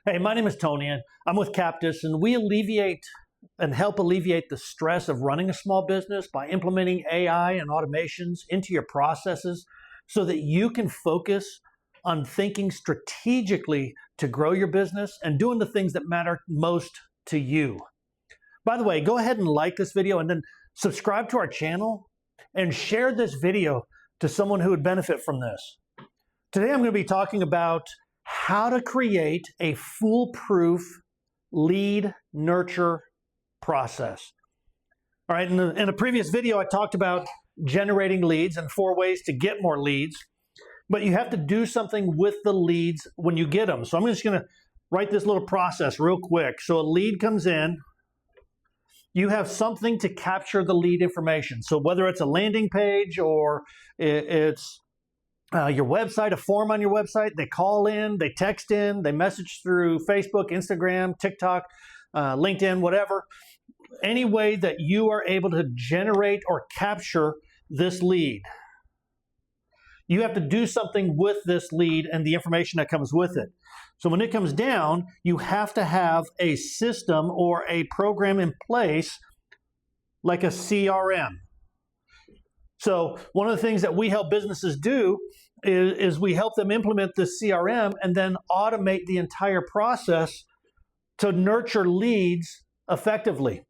Hey, my name is Tony, and I'm with Captis, and we alleviate and help alleviate the stress of running a small business by implementing AI and automations into your processes so that you can focus on thinking strategically to grow your business and doing the things that matter most to you. By the way, go ahead and like this video and then subscribe to our channel and share this video to someone who would benefit from this. Today I'm going to be talking about how to create a foolproof lead nurture process. All right, in a previous video I talked about generating leads and 4 ways to get more leads, but you have to do something with the leads when you get them. So I'm just going to write this little process real quick. So a lead comes in, you have something to capture the lead information. So whether it's a landing page or it's your website, a form on your website, they call in, they text in, they message through Facebook, Instagram, TikTok, LinkedIn, whatever. Any way that you are able to generate or capture this lead. You have to do something with this lead and the information that comes with it. So when it comes down, you have to have a system or a program in place like a CRM. So one of the things that we help businesses do is we help them implement this CRM and then automate the entire process to nurture leads effectively.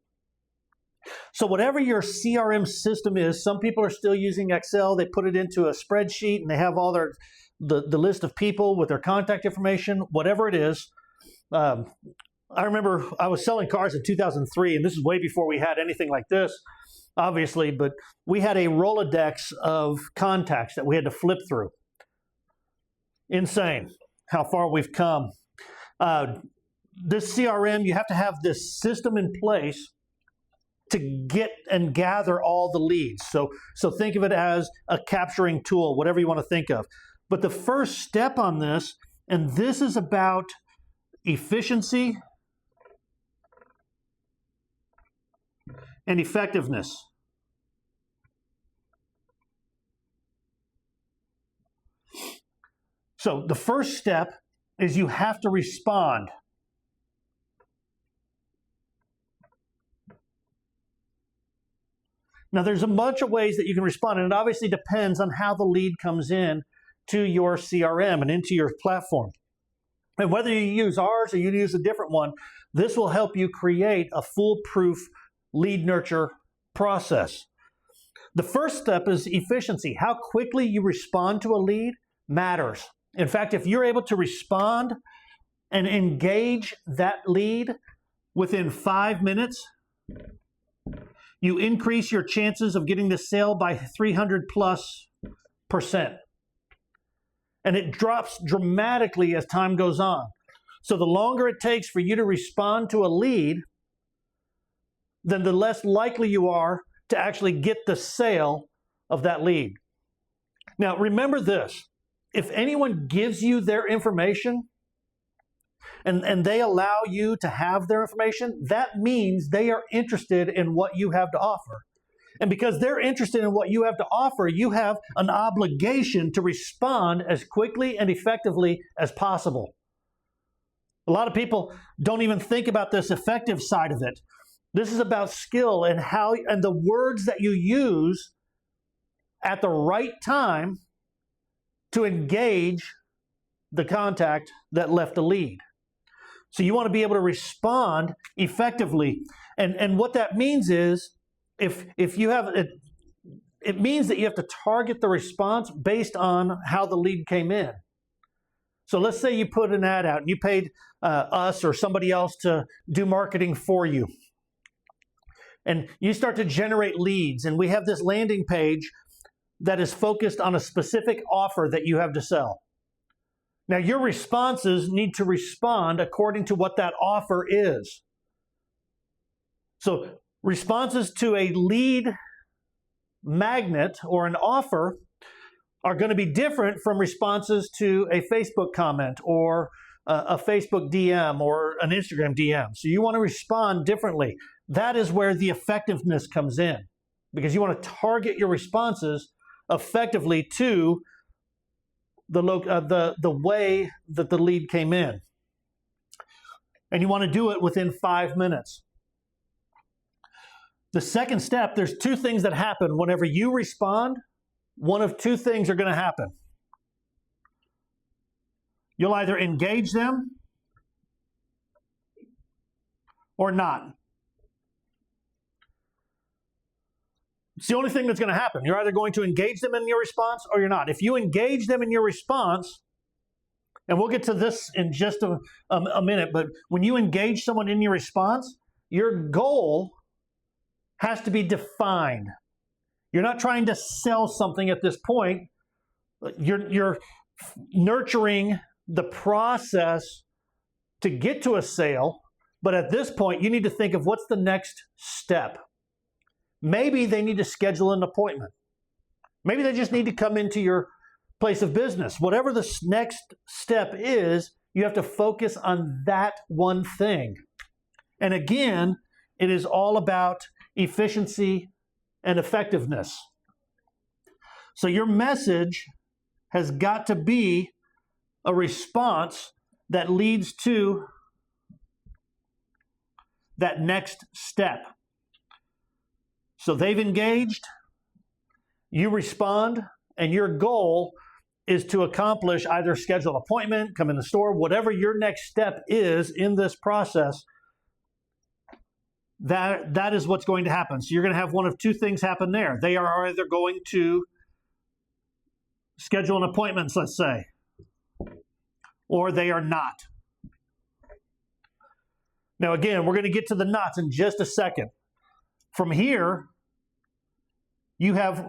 So whatever your CRM system is, some people are still using Excel. They put it into a spreadsheet and they have all the list of people with their contact information, whatever it is. I remember I was selling cars in 2003, and this is way before we had anything like this, obviously, but we had a Rolodex of contacts that we had to flip through. Insane how far we've come. This CRM, you have to have this system in place to get and gather all the leads. So think of it as a capturing tool, whatever you want to think of. But the first step on this, and this is about efficiency and effectiveness. So the first step is you have to respond. Now there's a bunch of ways that you can respond, and it obviously depends on how the lead comes in to your CRM and into your platform. And whether you use ours or you use a different one, this will help you create a foolproof lead nurture process. The first step is efficiency. How quickly you respond to a lead matters. In fact, if you're able to respond and engage that lead within 5 minutes, you increase your chances of getting the sale by 300+%. And it drops dramatically as time goes on. So the longer it takes for you to respond to a lead, then the less likely you are to actually get the sale of that lead. Now remember this, if anyone gives you their information and they allow you to have their information, that means they are interested in what you have to offer. And because they're interested in what you have to offer, you have an obligation to respond as quickly and effectively as possible. A lot of people don't even think about this effective side of it. This is about skill and the words that you use at the right time to engage the contact that left the lead. So you want to be able to respond effectively. And what that means is, if you have it means that you have to target the response based on how the lead came in. So let's say you put an ad out and you paid us or somebody else to do marketing for you. And you start to generate leads, and we have this landing page that is focused on a specific offer that you have to sell. Now your responses need to respond according to what that offer is. So responses to a lead magnet or an offer are going to be different from responses to a Facebook comment or a Facebook DM or an Instagram DM. So you want to respond differently. That is where the effectiveness comes in, because you want to target your responses effectively to the way that the lead came in. And you want to do it within 5 minutes. The second step, there's two things that happen whenever you respond. One of two things are going to happen. You'll either engage them or not. It's the only thing that's going to happen. You're either going to engage them in your response or you're not. If you engage them in your response, and we'll get to this in just a minute, but when you engage someone in your response, your goal has to be defined. You're not trying to sell something at this point. You're nurturing the process to get to a sale, but at this point, you need to think of what's the next step. Maybe they need to schedule an appointment. Maybe they just need to come into your place of business. Whatever the next step is, you have to focus on that one thing. And again, it is all about efficiency and effectiveness. So your message has got to be a response that leads to that next step. So they've engaged, you respond, and your goal is to accomplish either schedule an appointment, come in the store, whatever your next step is in this process, that is what's going to happen. So you're going to have one of two things happen there. They are either going to schedule an appointment, let's say, or they are not. Now again, we're going to get to the nots in just a second. From here, you have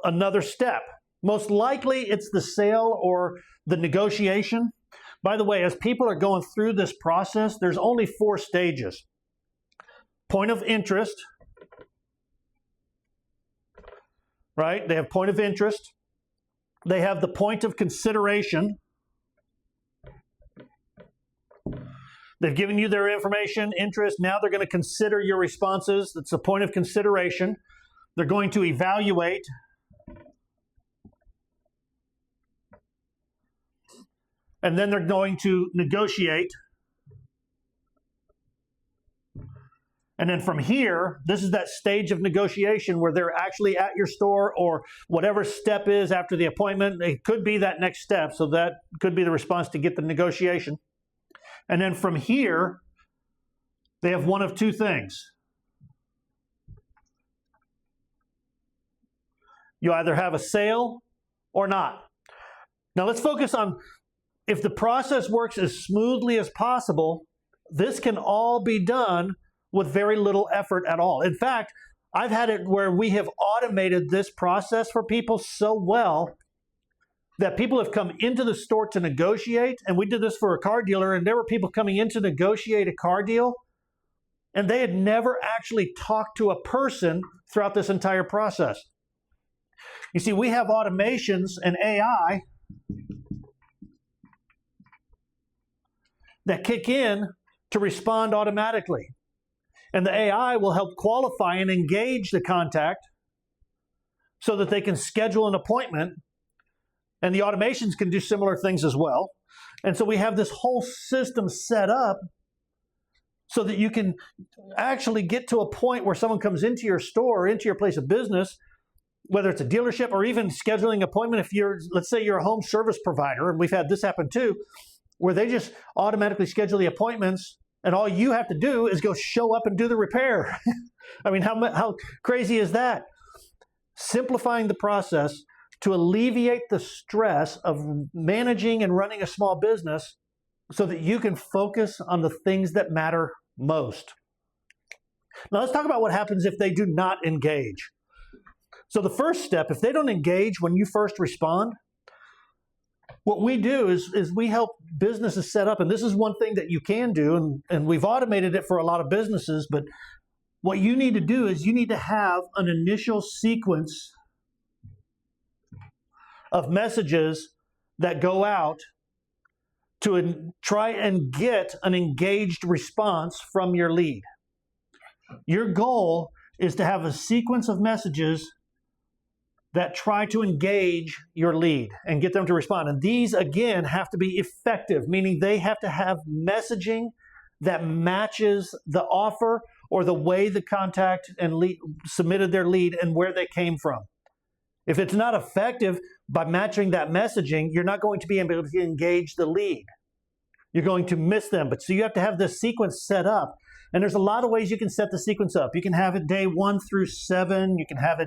another step. Most likely it's the sale or the negotiation. By the way, as people are going through this process, there's only 4 stages. Point of interest, right? They have point of interest. They have the point of consideration. They've given you their information, interest. Now they're going to consider your responses. That's a point of consideration. They're going to evaluate. And then they're going to negotiate. And then from here, this is that stage of negotiation where they're actually at your store or whatever step is after the appointment. It could be that next step. So that could be the response to get the negotiation. And then from here, they have one of two things. You either have a sale or not. Now let's focus on if the process works as smoothly as possible, this can all be done with very little effort at all. In fact, I've had it where we have automated this process for people so well that people have come into the store to negotiate, and we did this for a car dealer, and there were people coming in to negotiate a car deal, and they had never actually talked to a person throughout this entire process. You see, we have automations and AI that kick in to respond automatically. And the AI will help qualify and engage the contact so that they can schedule an appointment. And the automations can do similar things as well. And so we have this whole system set up so that you can actually get to a point where someone comes into your store or into your place of business, whether it's a dealership or even scheduling an appointment. If you're, let's say you're a home service provider, and we've had this happen too, where they just automatically schedule the appointments and all you have to do is go show up and do the repair. I mean, how crazy is that? Simplifying the process to alleviate the stress of managing and running a small business so that you can focus on the things that matter most. Now let's talk about what happens if they do not engage. So the first step, if they don't engage when you first respond, what we do is we help businesses set up, and this is one thing that you can do, and we've automated it for a lot of businesses, but what you need to do is you need to have an initial sequence of messages that go out to try and get an engaged response from your lead. Your goal is to have a sequence of messages that try to engage your lead and get them to respond. And these, again, have to be effective, meaning they have to have messaging that matches the offer or the way the contact and lead submitted their lead and where they came from. If it's not effective by matching that messaging, you're not going to be able to engage the lead. You're going to miss them. But so you have to have this sequence set up. And there's a lot of ways you can set the sequence up. You can have it day 1 through 7. You can have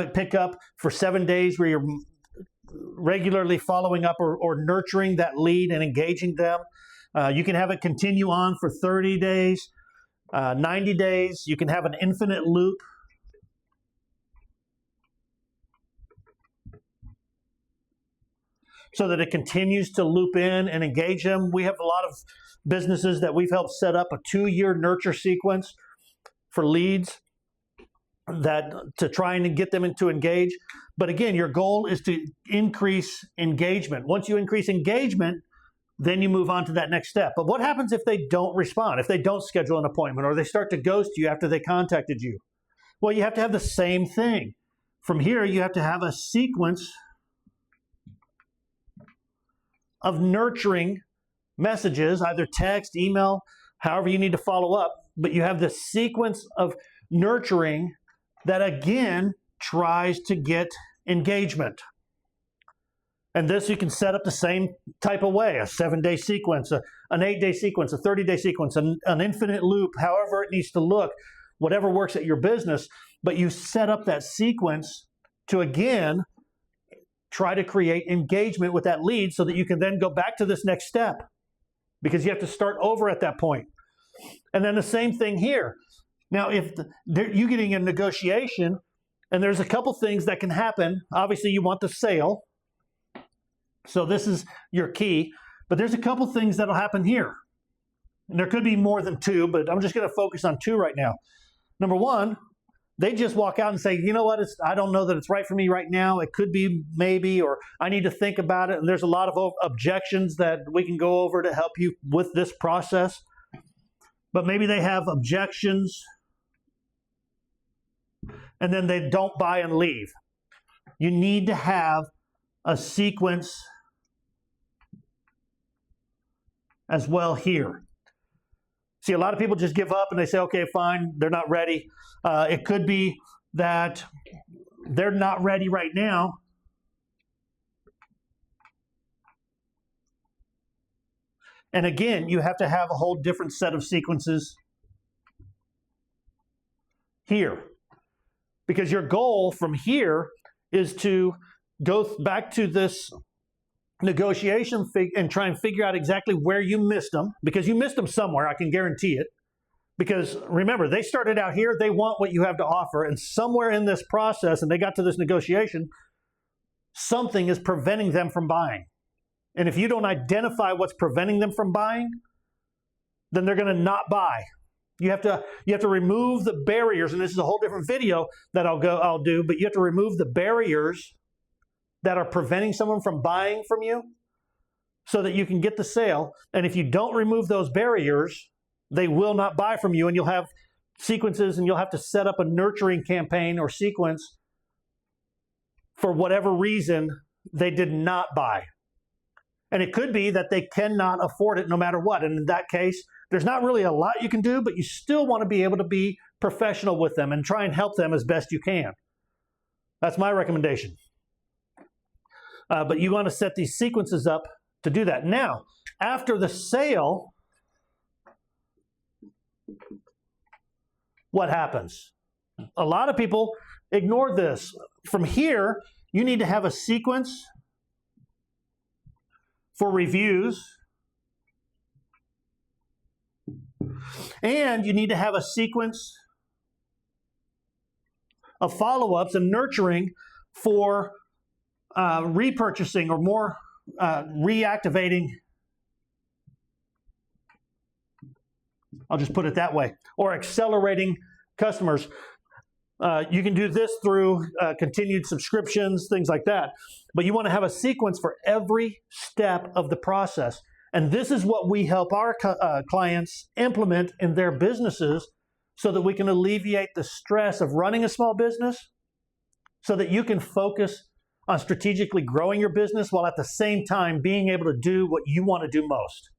it pick up for 7 days where you're regularly following up or nurturing that lead and engaging them. You can have it continue on for 30 days, 90 days. You can have an infinite loop. So that it continues to loop in and engage them. We have a lot of businesses that we've helped set up a 2-year nurture sequence for leads to try and get them to engage. But again, your goal is to increase engagement. Once you increase engagement, then you move on to that next step. But what happens if they don't respond, if they don't schedule an appointment, or they start to ghost you after they contacted you? Well, you have to have the same thing. From here, you have to have a sequence of nurturing messages, either text, email, however you need to follow up. But you have the sequence of nurturing that, again, tries to get engagement. And this you can set up the same type of way, a 7-day sequence, an 8-day sequence, a 30-day sequence, an infinite loop, however it needs to look, whatever works at your business. But you set up that sequence to, again, try to create engagement with that lead so that you can then go back to this next step, because you have to start over at that point. And then the same thing here. Now, if you're getting a negotiation and there's a couple things that can happen, obviously you want the sale. So this is your key, but there's a couple things that'll happen here. And there could be more than 2, but I'm just going to focus on 2 right now. Number 1, they just walk out and say, you know what, I don't know that it's right for me right now. It could be maybe, or I need to think about it. And there's a lot of objections that we can go over to help you with this process. But maybe they have objections and then they don't buy and leave. You need to have a sequence as well here. See, a lot of people just give up and they say, okay, fine, they're not ready. It could be that they're not ready right now. And again, you have to have a whole different set of sequences here. Because your goal from here is to go back to this negotiation and try and figure out exactly where you missed them, because you missed them somewhere, I can guarantee it. Because remember, they started out here, they want what you have to offer, and somewhere in this process, and they got to this negotiation, something is preventing them from buying. And if you don't identify what's preventing them from buying, then they're going to not buy. You have to remove the barriers, and this is a whole different video that I'll do, but you have to remove the barriers that are preventing someone from buying from you so that you can get the sale. And if you don't remove those barriers, they will not buy from you, and you'll have sequences and you'll have to set up a nurturing campaign or sequence for whatever reason they did not buy. And it could be that they cannot afford it no matter what. And in that case, there's not really a lot you can do, but you still want to be able to be professional with them and try and help them as best you can. That's my recommendation. But you want to set these sequences up to do that. Now, after the sale, what happens? A lot of people ignore this. From here, you need to have a sequence for reviews, and you need to have a sequence of follow-ups and nurturing for repurchasing or more reactivating, I'll just put it that way, or accelerating customers. You can do this through continued subscriptions, things like that. But you want to have a sequence for every step of the process. And this is what we help our clients implement in their businesses so that we can alleviate the stress of running a small business so that you can focus on strategically growing your business while at the same time being able to do what you want to do most.